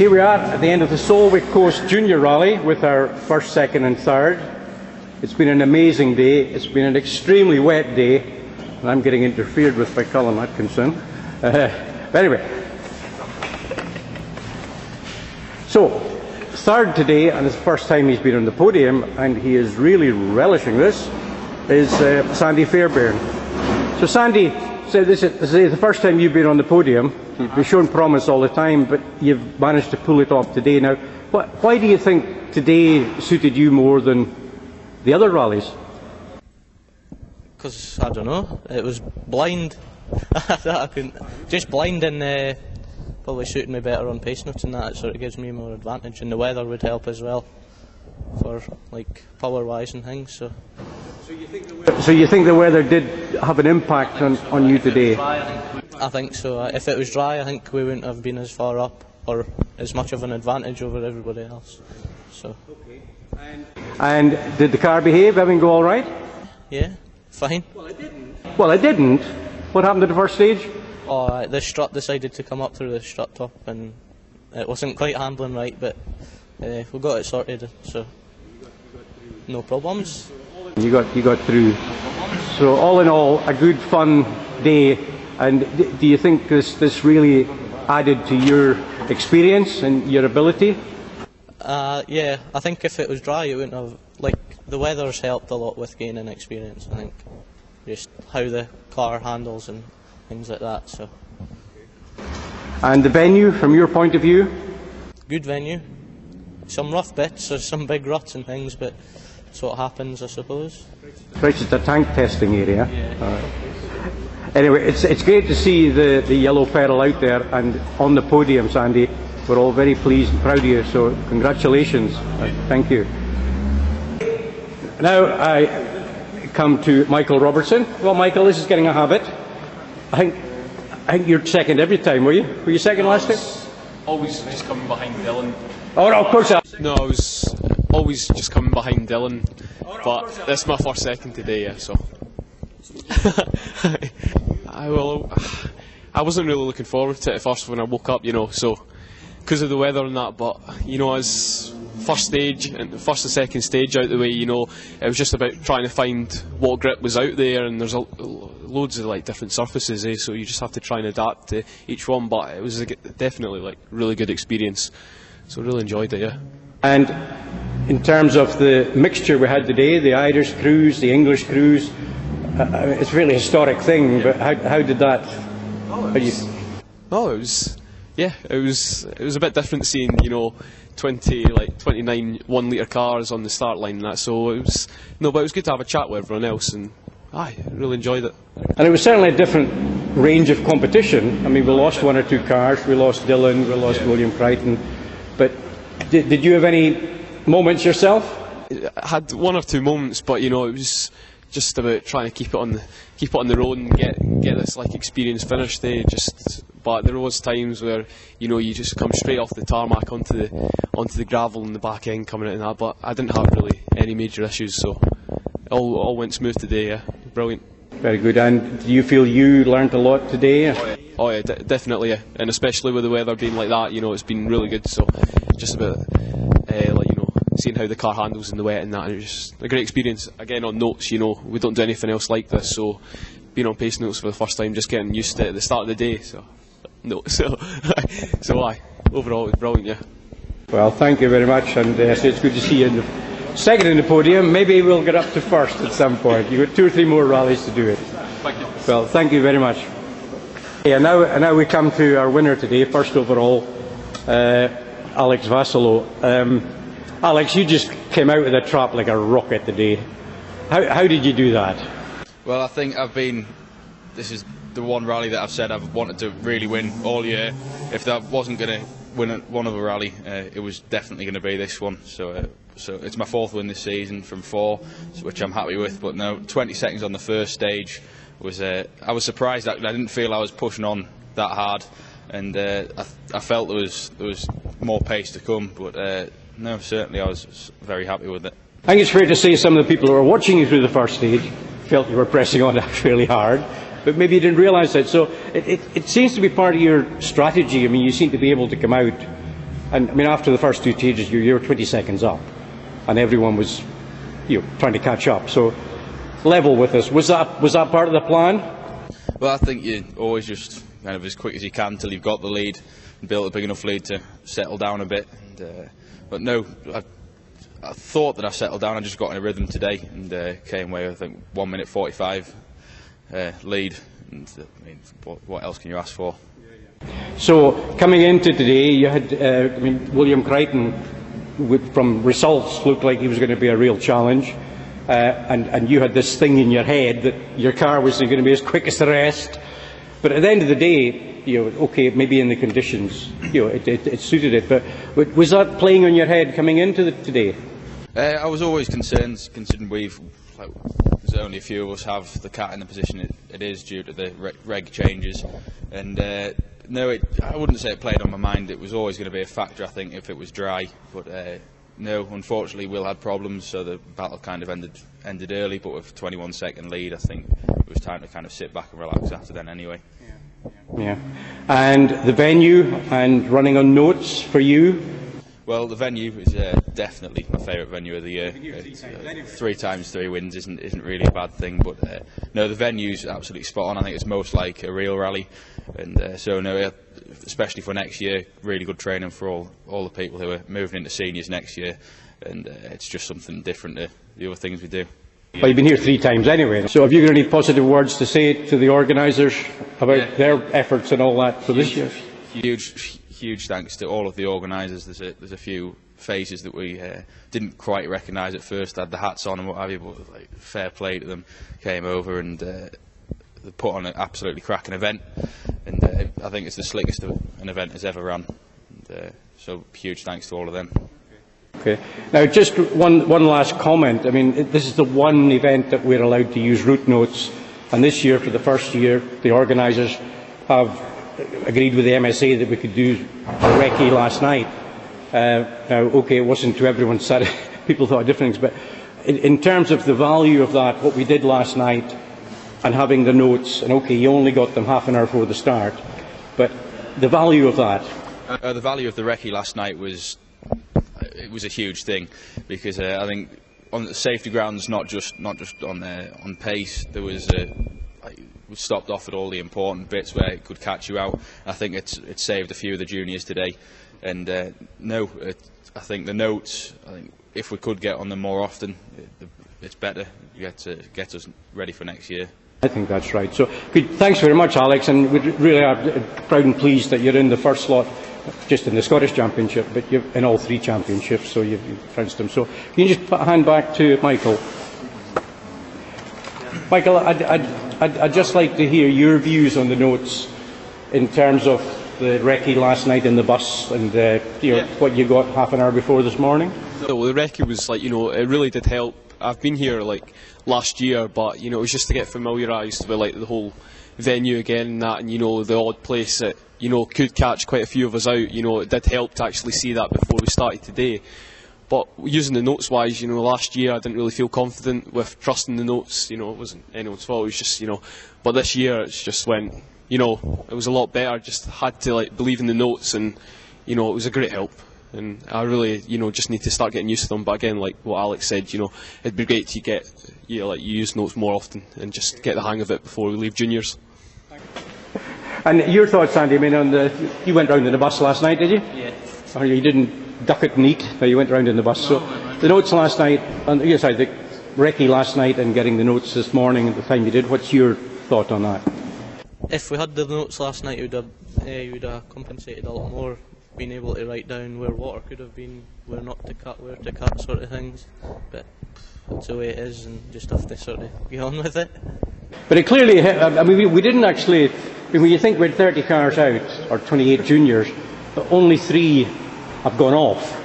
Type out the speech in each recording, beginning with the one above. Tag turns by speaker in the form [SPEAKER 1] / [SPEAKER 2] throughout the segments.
[SPEAKER 1] Here we are at the end of the Solway Coast Junior Rally with our first, second and third. It's been an amazing day. It's been an extremely wet day, and I'm getting interfered with by Colin Atkinson. But anyway, so third today, and it's the first time he's been on the podium, and he is really relishing this, is Sandy Fairbairn. So Sandy, so this is the first time you've been on the podium. You've been shown promise all the time, but you've managed to pull it off today. Now, why do you think today suited you more than the other rallies?
[SPEAKER 2] Because, I don't know, it was blind. I couldn't, just blind, and probably suited me better on pace notes and that. It sort of gives me more advantage, and the weather would help as well for like power wise and things. So
[SPEAKER 1] you think the weather did have an impact on you today?
[SPEAKER 2] I think so. If it was dry, I think we wouldn't have been as far up or as much of an advantage over everybody else. So.
[SPEAKER 1] Okay. And did the car behave? Everything go all right?
[SPEAKER 2] Yeah, fine.
[SPEAKER 1] Well, it didn't. Well, it didn't. What happened at the first stage?
[SPEAKER 2] Oh, the strut decided to come up through the strut top, and it wasn't quite handling right, but we got it sorted, so no problems.
[SPEAKER 1] You got through. So all in all, a good fun day. And do you think this really added to your experience and your ability?
[SPEAKER 2] Yeah, I think if it was dry, it wouldn't have. Like, the weather's helped a lot with gaining experience. I think just how the car handles and things like that. So.
[SPEAKER 1] And the venue, from your point of view? Good
[SPEAKER 2] venue. Some rough bits, there's some big ruts and things, but that's what happens, I suppose.
[SPEAKER 1] Right, it's a tank testing area.
[SPEAKER 2] Yeah.
[SPEAKER 1] Anyway, it's great to see the yellow pedal out there and on the podium, Sandy. We're all very pleased and proud of you, so congratulations. Thank you. Now I come to Michael Robertson. Well, Michael, this is getting a habit. I think you're second every time, were you? Were you second last time?
[SPEAKER 3] Always just coming behind Dylan.
[SPEAKER 1] Oh no, of course not.
[SPEAKER 3] No, I was always just coming behind Dylan, but this is my first second today, yeah, so. I wasn't really looking forward to it at first when I woke up, you know, so because of the weather and that, but you know, as first stage and first and second stage out the way, you know, it was just about trying to find what grip was out there, and there's loads of like different surfaces, so you just have to try and adapt to each one. But it was definitely like really good experience, so I really enjoyed it, yeah. And
[SPEAKER 1] in terms of the mixture we had today, the Irish crews, the English crews, it's a really historic thing, but how did that?
[SPEAKER 3] It was a bit different seeing, you know, 29 1-litre cars on the start line and that. So it was but it was good to have a chat with everyone else, and I really enjoyed it.
[SPEAKER 1] And it was certainly a different range of competition. I mean, we lost one or two cars. We lost Dylan. We lost William Crichton. But did you have any moments yourself?
[SPEAKER 3] I had one or two moments, but you know, it was just about trying to keep it on the road and get this like experience finished. But there was times where, you know, you just come straight off the tarmac onto the gravel in the back end coming out and that. But I didn't have really any major issues, so it all went smooth today. Yeah, brilliant.
[SPEAKER 1] Very good. And do you feel you learned a lot today?
[SPEAKER 3] Oh yeah, definitely. Yeah. And especially with the weather being like that, you know, it's been really good. So just about seeing how the car handles in the wet and that, and it was just a great experience. Again, on notes, you know, we don't do anything else like this, so being on pace notes for the first time, just getting used to it at the start of the day. So overall it was brilliant, yeah. Well,
[SPEAKER 1] thank you very much, and it's good to see you in the second in the podium. Maybe we'll get up to first at some point. You've got 2 or 3 more rallies to do it.
[SPEAKER 3] Thank you.
[SPEAKER 1] Well, thank you very much. Yeah, now we come to our winner today, first overall, Alex Vassallo. Alex, you just came out of the trap like a rocket today. How did you do that?
[SPEAKER 4] Well, I think this is the one rally that I've said I've wanted to really win all year. If that wasn't going to win one other rally, it was definitely going to be this one. So it's my 4th win this season from 4, which I'm happy with. But no, 20 seconds on the first stage was. I was surprised that I didn't feel I was pushing on that hard, and I felt there was more pace to come. But no, certainly I was very happy with it.
[SPEAKER 1] I think it's fair to say some of the people who were watching you through the first stage felt you were pressing on fairly hard, but maybe you didn't realise that. So it seems to be part of your strategy. I mean, you seem to be able to come out And I mean, after the first two stages, you were 20 seconds up, and everyone was, trying to catch up. So, level with us. Was that part of the plan?
[SPEAKER 4] Well, I think you always just kind of as quick as you can until you've got the lead and built a big enough lead to settle down a bit. But no, I thought that I settled down. I just got in a rhythm today and came away with, I think, 1 minute 45 lead. And, I mean, what else can you ask for?
[SPEAKER 1] So coming into today, you had William Crichton, from results, looked like he was going to be a real challenge, and you had this thing in your head that your car was going to be as quick as the rest. But at the end of the day, okay, maybe in the conditions, it suited it. But was that playing on your head coming into today?
[SPEAKER 4] I was always concerned, considering there's only a few of us have the cat in the position it is due to the reg changes, and no, I wouldn't say it played on my mind. It was always going to be a factor, I think, if it was dry. But no, unfortunately, Will had problems, so the battle kind of ended early. But with 21-second lead, I think it was time to kind of sit back and relax after then anyway.
[SPEAKER 1] Yeah. And the venue and running on notes for you?
[SPEAKER 4] Well, the venue is definitely my favourite venue of the year. 3 times 3 wins isn't really a bad thing, but no, the venue's absolutely spot on. I think it's most like a real rally, and so no, especially for next year, really good training for all the people who are moving into seniors next year, and it's just something different to the other things we do.
[SPEAKER 1] Well, you've been here 3 times anyway, so have you got any positive words to say to the organisers about their efforts and all that for this year? Huge thanks to all of the organisers. There's a few faces that we didn't quite recognise at first, had the hats on and what have you, but like, fair play to them, came over and they put on an absolutely cracking event, and I think it's the slickest an event has ever run, and, so huge thanks to all of them. Okay. Now, just one last comment. I mean, this is the one event that we're allowed to use route notes, and this year, for the first year, the organisers have agreed with the MSA that we could do a recce last night. Now, okay, it wasn't to everyone's satisfaction. People thought different things, but in terms of the value of that, what we did last night, and having the notes, and okay, you only got them half an hour before the start, but the value of that.
[SPEAKER 4] The value of the recce last night was a huge thing, because I think on the safety grounds, not just on pace, there was we stopped off at all the important bits where it could catch you out. I think it saved a few of the juniors today, and I think the notes, I think if we could get on them more often, it's better. You get us ready for next year.
[SPEAKER 1] I think that's right. So, thanks very much, Alex, and we really are proud and pleased that you're in the first slot, just in the Scottish Championship, but you're in all 3 championships, so you've fenced them. So, can you just hand back to Michael? Michael, I'd just like to hear your views on the notes in terms of the recce last night in the bus, and what you got half an hour before this morning.
[SPEAKER 3] Well, the recce was it really did help. I've been here last year, but it was just to get familiarised with the whole venue again and that, and the odd place that could catch quite a few of us out. It did help to actually see that before we started today. But using the notes wise, last year I didn't really feel confident with trusting the notes. It wasn't anyone's fault. It was just but this year it's just went. It was a lot better. Just had to believe in the notes, and it was a great help. And I really, just need to start getting used to them. But again, like what Alex said, it'd be great to get, use notes more often and just get the hang of it before we leave juniors.
[SPEAKER 1] And your thoughts, Andy? I mean, you went round in the bus last night, did you?
[SPEAKER 2] Yeah.
[SPEAKER 1] Or you didn't duck it and eat, but you went round in the bus. No, so the notes last night, and the recce last night, and getting the notes this morning at the time you did. What's your thought on that?
[SPEAKER 2] If we had the notes last night, you would have compensated a lot more. Being able to write down where water could have been, where not to cut, where to cut, sort of things. But that's the way it is, and just have to sort of get on with it.
[SPEAKER 1] But it clearly, I mean, we didn't actually. I mean, when you think we had 30 cars out, or 28 juniors, but only 3 have gone off.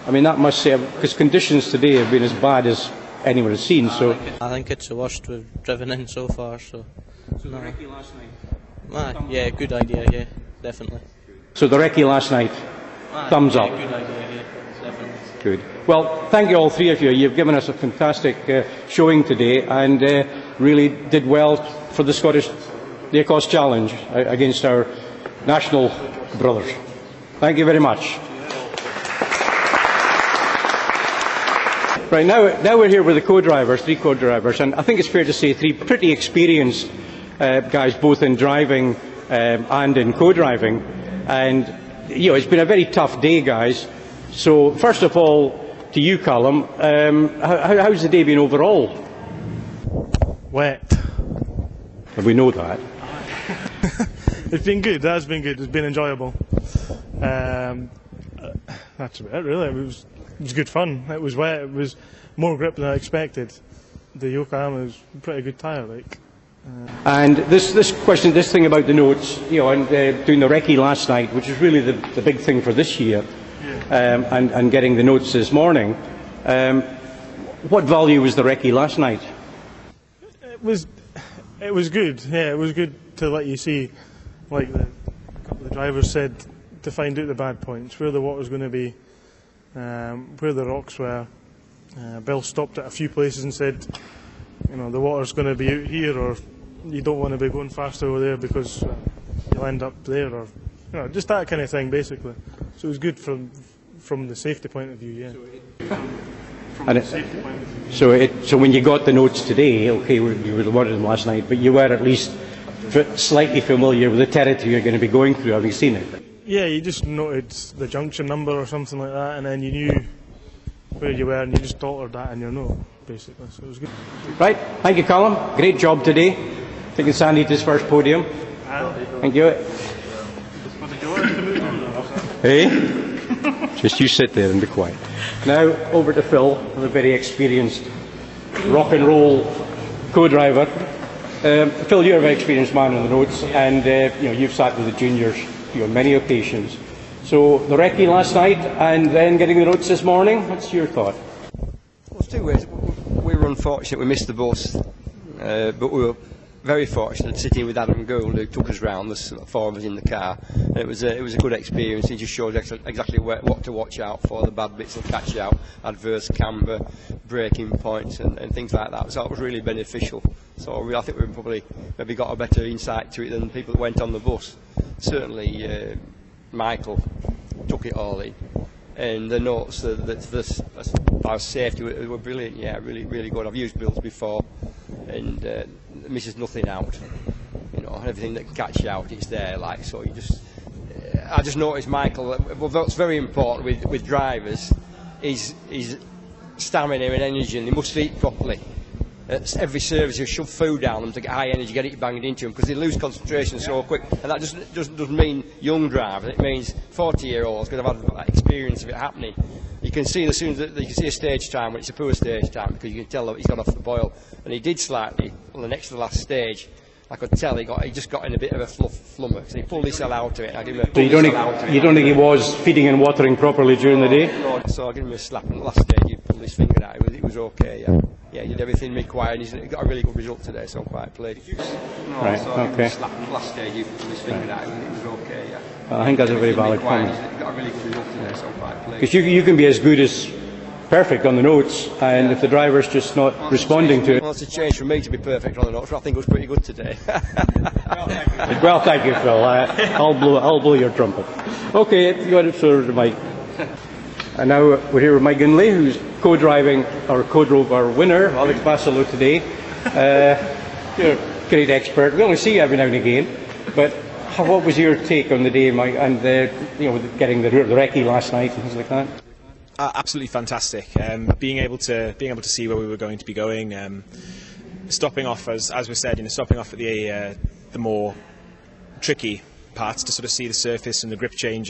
[SPEAKER 1] I mean, that must say, because conditions today have been as bad as anyone has seen. So
[SPEAKER 2] I think it's the worst we've driven in so far. So
[SPEAKER 1] the recce last night.
[SPEAKER 2] Yeah, good idea. Yeah, definitely.
[SPEAKER 1] So the recce last night, thumbs up.
[SPEAKER 2] Good idea, yeah, definitely.
[SPEAKER 1] Good. Well, thank you all 3 of you. You've given us a fantastic showing today, and really did well for the Ecosse Challenge against our national brothers. Thank you very much. Right, now we're here with the co-drivers, 3 co-drivers, and I think it's fair to say 3 pretty experienced guys, both in driving and in co-driving. And, you know, it's been a very tough day, guys. So, first of all, to you, Callum, how's the day been overall?
[SPEAKER 5] Wet.
[SPEAKER 1] We know that.
[SPEAKER 5] It's been good, that's been good, it's been enjoyable. That's about it, really. It was good fun. It was wet, it was more grip than I expected. The Yokohama was a pretty good tyre, like.
[SPEAKER 1] And this thing about the notes, you know, and doing the recce last night, which is really the big thing for this year, and getting the notes this morning. What value was the recce last night?
[SPEAKER 5] It was good. Yeah, it was good to let you see, like a couple of the drivers said, to find out the bad points, where the water's going to be, where the rocks were. Bill stopped at a few places and said, you know, the water's going to be out here, or you don't want to be going fast over there because you'll end up there, or you know, just that kind of thing, basically. So it was good from the safety point of view, yeah. So when you got the notes today, okay, you were awarded them last night, but you were at least slightly familiar with the territory you're going to be going through. Have you seen it? Yeah, you just noted the junction number or something like that, and then you knew where you were, and you just altered that in your note, basically. So it was good.
[SPEAKER 1] Right, thank you, Colin. Great job today, taking Sandy to his first podium. Thank you. Hey, just you sit there and be quiet. Now over to Phil, a very experienced rock and roll co-driver. Phil, you're a very experienced man on the roads, and you know, you've sat with the juniors, you know, on many occasions. So the recce last night and then getting the notes this morning, what's your thought?
[SPEAKER 6] Well, it's 2 ways. We were unfortunate, we missed the bus, but we were very fortunate sitting with Adam Gould, who took us round. There's 4 of us in the car, and it was a good experience. He just showed exactly what to watch out for, the bad bits and catch out, adverse camber, braking points and things like that. So it was really beneficial. So I think we probably maybe got a better insight to it than people that went on the bus. Certainly Michael took it all in, and the notes our safety were brilliant. Yeah, really good. I've used Bill's before, and misses nothing out. You know, everything that can catch you out, it's there. Like, so you just, I just noticed Michael. What's very important with drivers is stamina and energy, and they must eat properly. At every service, you shove food down them to get high energy, get it banged into them, because they lose concentration so quick. And that doesn't mean young drivers. It means 40-year-olds, because I've had that experience of it happening. You can see as soon as you can see a stage time when it's a poor stage time, because you can tell that he's got off the boil. And he did slightly on the next to the last stage. I could tell he just got in a bit of a flummox. So he pulled his cell out of it. I give him a
[SPEAKER 1] so you don't think he was feeding and watering properly during the day?
[SPEAKER 6] No, so I gave him a slap on the last stage. He pulled his finger out. It was okay. Yeah. Yeah, he did everything required, and he's got a really good result today, so I'm quite pleased.
[SPEAKER 1] Right, okay.
[SPEAKER 6] Last stage, he pulled his finger out, it was okay, yeah.
[SPEAKER 1] Well, I think that's a very valid comment.
[SPEAKER 6] He's got a really good result today, so I'm quite pleased.
[SPEAKER 1] Because you can be as good as perfect on the notes, and if the driver's just not responding to it...
[SPEAKER 6] Well, it's a change for me to be perfect on the notes, but I think it was pretty good today.
[SPEAKER 1] Well, thank you, Phil. I'll blow your trumpet. Okay, you got it, sir, to Mike. And now we're here with Mike Ginley, who's co-driving, or co-drove our winner, Alex Bassalo, today. You're a great expert. We only see you every now and again. But what was your take on the day, Mike, and you know, getting the recce last night and things like that?
[SPEAKER 7] Absolutely fantastic. Being able to see where we were going to be going, stopping off as we said, stopping off at the more tricky parts to sort of see the surface and the grip change.